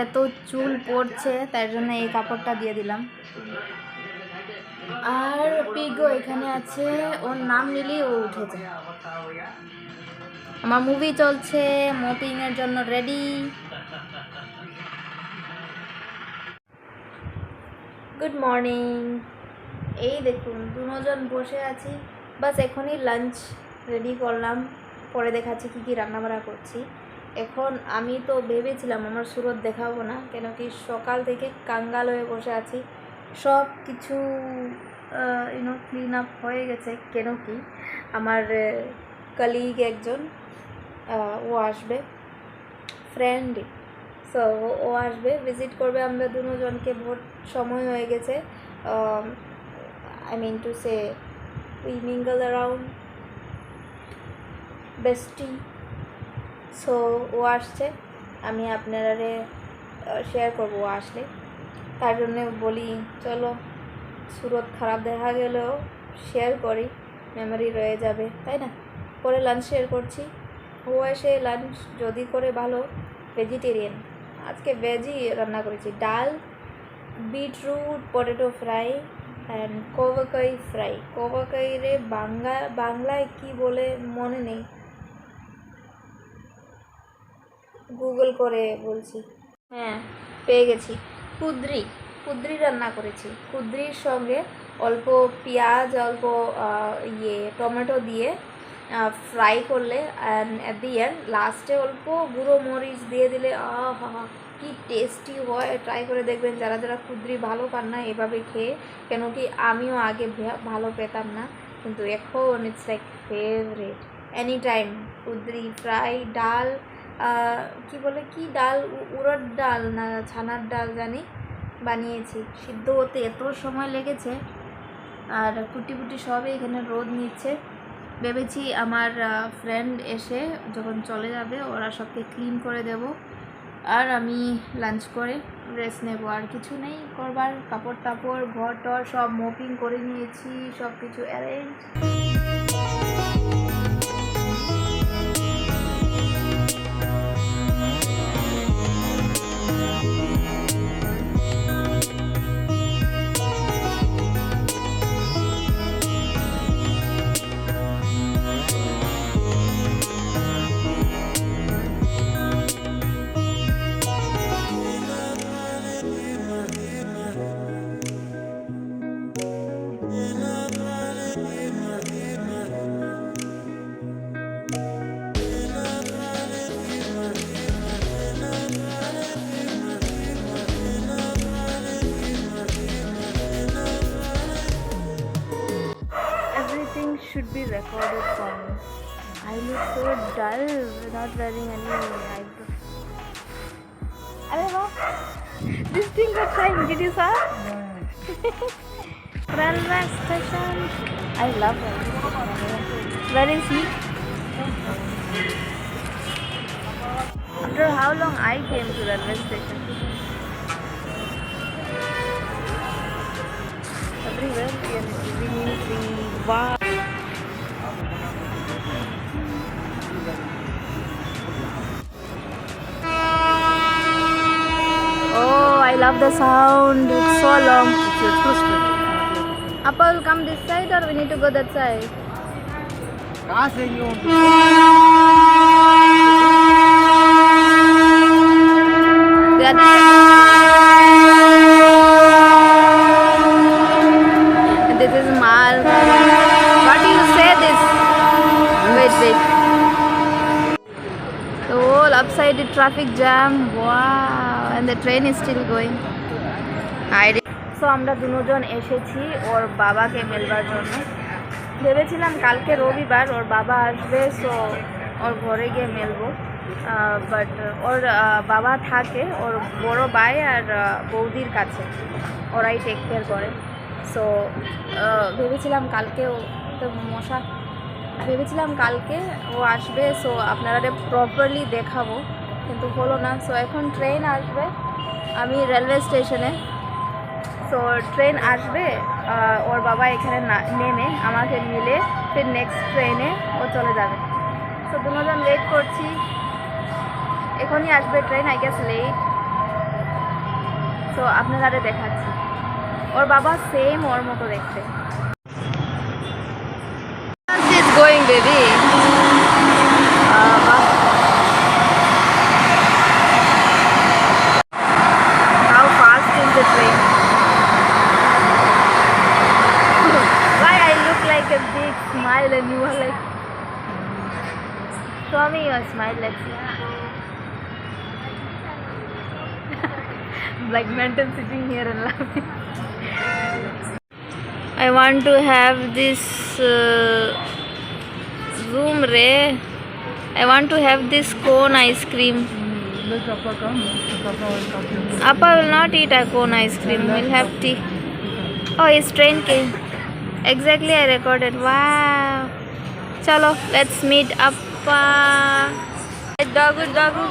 এত চুল পড়ছে, তাই জন্য এই কাপড়টা দিয়ে দিলাম। আর পিগো এখানে আছে, ওর নাম নিলেই ও উঠে যায়। আমার মুভি চলছে, মপিং এর জন্য রেডি। Good morning. এই দেখুন দুজন বসে আছি, বাস এখনই লাঞ্চ রেডি করলাম, পরে দেখাচ্ছি কী কী রান্নাবাড়া করছি। এখন আমি তো ভেবেছিলাম আমার সুরত দেখাবো না, কেন কি সকাল থেকে কাঙ্গাল হয়ে বসে আছি। সব কিছু ক্লিন আপ হয়ে গেছে, কেন কি আমার কলিগ একজন ও আসবে, ফ্রেন্ড, সো ও আসবে, ভিজিট করবে। আমরা দুজনকে ভোট সময় হয়ে গেছে, I mean to say we mingle around bestie. So ও আসছে, আমি আপনারা শেয়ার করবো ও আসলে। তার জন্য বলি চলো সুরত খারাপ দেখা গেলেও শেয়ার করি, মেমোরি রয়ে যাবে, তাই না? পরে লাঞ্চ শেয়ার করছি। ও এসে লাঞ্চ যদি করে ভালো, ভেজিটেরিয়ান, আজকে ভেজই রান্না করেছি, dal, beetroot potato fry and kovakkai fry. কোভাকাই রে বাংলায় কি বলে মনে নেই, গুগল করে বলছি। হ্যাঁ, পেয়ে গেছি। কুদ্রি রান্না করেছি। কুদ্রির সঙ্গে অল্প পেঁয়াজ, অল্প টমেটো দিয়ে ফ্রাই করলে, অ্যান্ড অ্যাট দি এন্ড লাস্টে অল্প গুঁড়ো মরিচ দিয়ে দিলে আহা কি টেস্টি হয়। ট্রাই করে দেখবেন যারা যারা কুদ্রি ভালো পান না, এভাবে খেয়ে। কেন কি আমিও আগে ভালো পেতাম না, কিন্তু এখন it's like favourite. Any time কুদ্রি ফ্রাই, ডাল, কি ডাল, উড়দ ডাল না ছানার ডাল জানি, বানিয়েছি। সিদ্ধ হতে এত সময় লেগেছে, আর কুটি সবই এখানে রোদ নিচ্ছে। ভেবেছি আমার ফ্রেন্ড এসে যখন চলে যাবে ওরা সবকে ক্লিন করে দেব, আর আমি লাঞ্চ করে রেস্ট নেব। আর কিছু নেই করবার, কাপড় টাপড় ঘর টর সব মপিং করে নিয়েছি, সব কিছু arrange. Should be recorded for me. I look so dull without wearing any eyebrow. Arey wow, this thing got shine. Did you saw? Railway station. I love railway station. Where is he? After how long I came to railway station? Everywhere we need the wow. I love the sound, it's so long. Apple, come this side or we need to go that side? This is Mal. What do you say this? Wait. The whole upside the traffic jam. Wow, and the train is still going. So আমরা দুজন এসেছি ওর বাবাকে মেলবার জন্য। ভেবেছিলাম কালকে রবিবার ওর বাবা আসবে, সো ওর ঘরে গিয়ে মেলবো, বাট ওর বাবা থাকে ওর বড় ভাই আর বৌদির কাছে, ওরাই টেক কেয়ার করে। সো ভেবেছিলাম কালকে কালকে ও আসবে, সো আপনারা প্রপারলি দেখাবো, কিন্তু হলো না। সো এখন ট্রেন আসবে, আমি রেলওয়ে স্টেশনে। সো ট্রেন আসবে, ওর বাবা এখানে নেমে আমাকে মিলে ফির নেক্সট ট্রেনে ও চলে যাবে। সো দুজন ওয়েট করছি, এখনই আসবে ট্রেন, আই গেস লেট। তো আপনাদের দেখাচ্ছি। ওর বাবা সেম ওর মতো দেখতে। It's going, baby. How fast is the train? Why I look like a big smile and you are like, show me your smile, let's see. Like mental sitting here and laughing. I want to have this room, Ray. I want to have this cone ice cream. Let Appa come. Appa will come. Appa will not eat a cone ice cream. We'll have tea. Oh, his train came. Exactly, I recorded. Wow. Chalo, let's meet Appa. Doggo, doggo.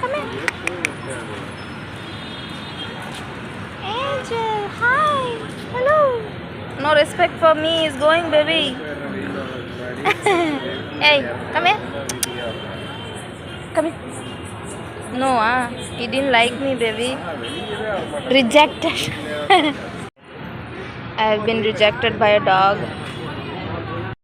Come here. Angel, hi. Hello. No respect for me. He's going, baby. Hey, come here. Come here. No, he didn't like me, baby. Rejected. I have been rejected by a dog.